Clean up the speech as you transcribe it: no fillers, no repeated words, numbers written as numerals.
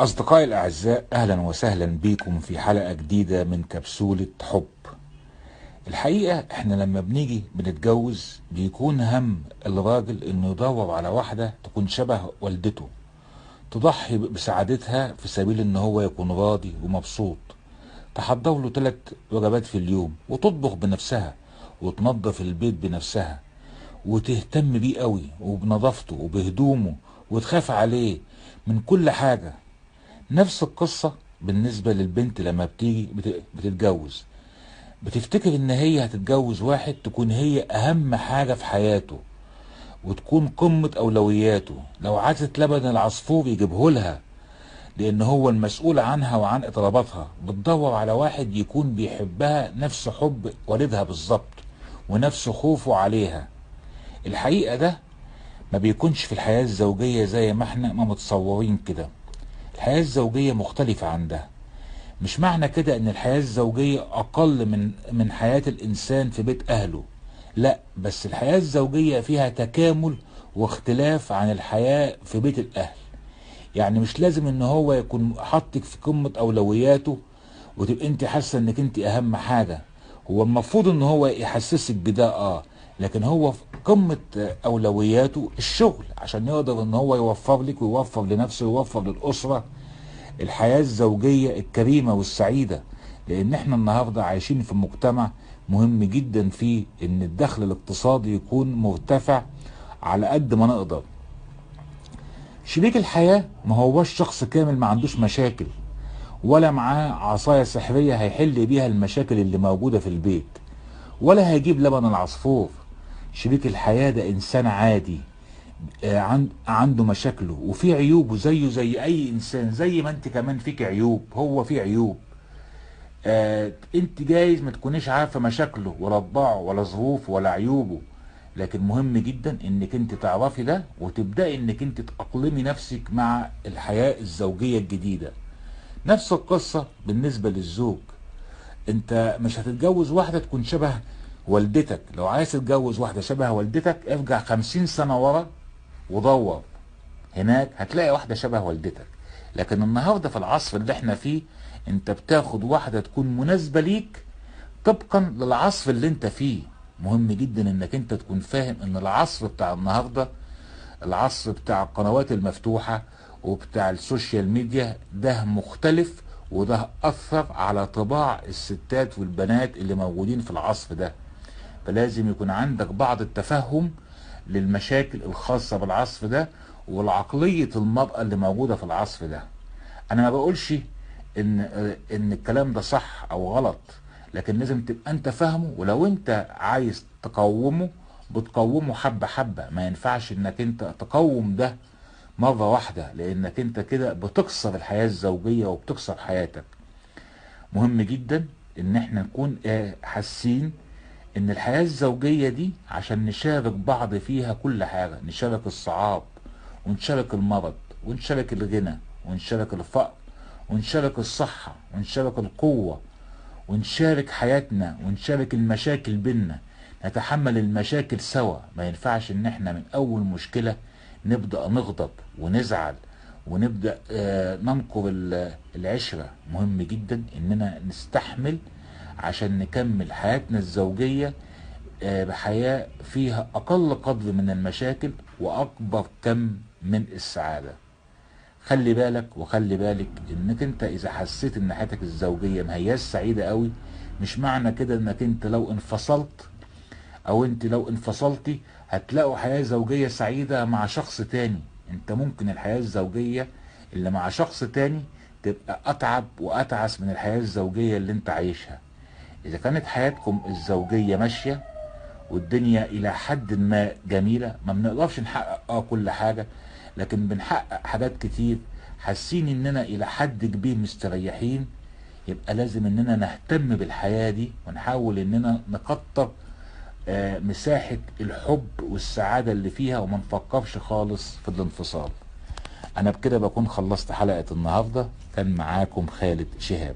أصدقائي الأعزاء، أهلا وسهلا بيكم في حلقة جديدة من كبسولة حب. الحقيقة احنا لما بنيجي بنتجوز بيكون هم الراجل انه يدور على واحدة تكون شبه والدته، تضحي بسعادتها في سبيل ان هو يكون راضي ومبسوط، تحضر له 3 وجبات في اليوم، وتطبخ بنفسها، وتنظف البيت بنفسها، وتهتم بيه قوي وبنظافته وبهدومه، وتخاف عليه من كل حاجة. نفس القصة بالنسبة للبنت لما بتيجي بتتجوز، بتفتكر ان هي هتتجوز واحد تكون هي اهم حاجة في حياته، وتكون قمة اولوياته. لو عايزة لبن العصفور يجيبه لها لان هو المسؤول عنها وعن اطلباتها. بتدور على واحد يكون بيحبها نفس حب والدها بالظبط، ونفس خوفه عليها. الحقيقة ده ما بيكونش في الحياة الزوجية زي ما احنا ما متصورين كده. الحياة الزوجية مختلفة عن ده. مش معنى كده ان الحياة الزوجية اقل من حياة الانسان في بيت اهله، لا، بس الحياة الزوجية فيها تكامل واختلاف عن الحياة في بيت الاهل. يعني مش لازم ان هو يكون حاطك في قمة اولوياته وتبقى انت حاسة انك انت اهم حاجة. هو المفروض ان هو يحسسك بده، لكن هو في قمة اولوياته الشغل، عشان يقدر ان هو يوفر لك ويوفر لنفسه ويوفر للاسرة الحياة الزوجية الكريمة والسعيدة. لان احنا النهاردة عايشين في مجتمع مهم جدا فيه ان الدخل الاقتصادي يكون مرتفع على قد ما نقدر. شريك الحياة ما هوش شخص كامل ما عندوش مشاكل، ولا معاه عصاية سحرية هيحل بيها المشاكل اللي موجودة في البيت، ولا هيجيب لبن العصفور. شريك الحياة ده انسان عادي، عنده مشاكله وفي عيوبه زيه زي اي انسان، زي ما انت كمان فيك عيوب هو فيه عيوب. انت جايز ما تكونيش عارفه مشاكله ولا طباعه ولا ظروفه ولا عيوبه، لكن مهم جدا انك انت تعرفي ده وتبداي انك انت تأقلمي نفسك مع الحياه الزوجيه الجديده. نفس القصه بالنسبه للزوج. انت مش هتتجوز واحده تكون شبه والدتك. لو عايز تتجوز واحده شبه والدتك ارجع 50 سنه ورا ودور، هناك هتلاقي واحدة شبه والدتك. لكن النهاردة في العصر اللي احنا فيه، انت بتاخد واحدة تكون مناسبة ليك طبقا للعصر اللي انت فيه. مهم جدا انك انت تكون فاهم ان العصر بتاع النهاردة، العصر بتاع القنوات المفتوحة وبتاع السوشيال ميديا، ده مختلف، وده أثر على طباع الستات والبنات اللي موجودين في العصر ده. فلازم يكون عندك بعض التفهم للمشاكل الخاصة بالعصر ده والعقلية المرأة اللي موجودة في العصر ده. انا ما بقولش ان الكلام ده صح او غلط، لكن لازم تبقى انت فاهمه، ولو انت عايز تقومه بتقومه حبة حبة. ما ينفعش انك انت تقوم ده مرة واحدة، لانك انت كده بتكسر الحياة الزوجية وبتكسر حياتك. مهم جدا ان احنا نكون حاسين ان الحياة الزوجية دي عشان نشارك بعض فيها كل حاجة، نشارك الصعاب ونشارك المرض ونشارك الغنى ونشارك الفقر ونشارك الصحة ونشارك القوة ونشارك حياتنا ونشارك المشاكل بينا، نتحمل المشاكل سوا. ما ينفعش ان احنا من اول مشكلة نبدأ نغضب ونزعل ونبدأ ننقر العشرة. مهم جدا اننا نستحمل عشان نكمل حياتنا الزوجية بحياة فيها اقل قدر من المشاكل واكبر كم من السعادة. خلي بالك وخلي بالك انك انت اذا حسيت ان حياتك الزوجية ما هياش سعيدة قوي، مش معنى كده انك انت لو انفصلت او انت لو انفصلتي هتلاقوا حياة زوجية سعيدة مع شخص تاني. انت ممكن الحياة الزوجية اللي مع شخص تاني تبقى اتعب واتعس من الحياة الزوجية اللي انت عايشها. اذا كانت حياتكم الزوجية ماشية والدنيا الى حد ما جميلة، ما بنقدرش نحقق كل حاجة، لكن بنحقق حاجات كتير، حاسين اننا الى حد كبير مستريحين، يبقى لازم اننا نهتم بالحياة دي ونحاول اننا نكتر مساحة الحب والسعادة اللي فيها، وما نفكرش خالص في الانفصال. انا بكده بكون خلصت حلقة النهاردة. كان معاكم خالد شهاب.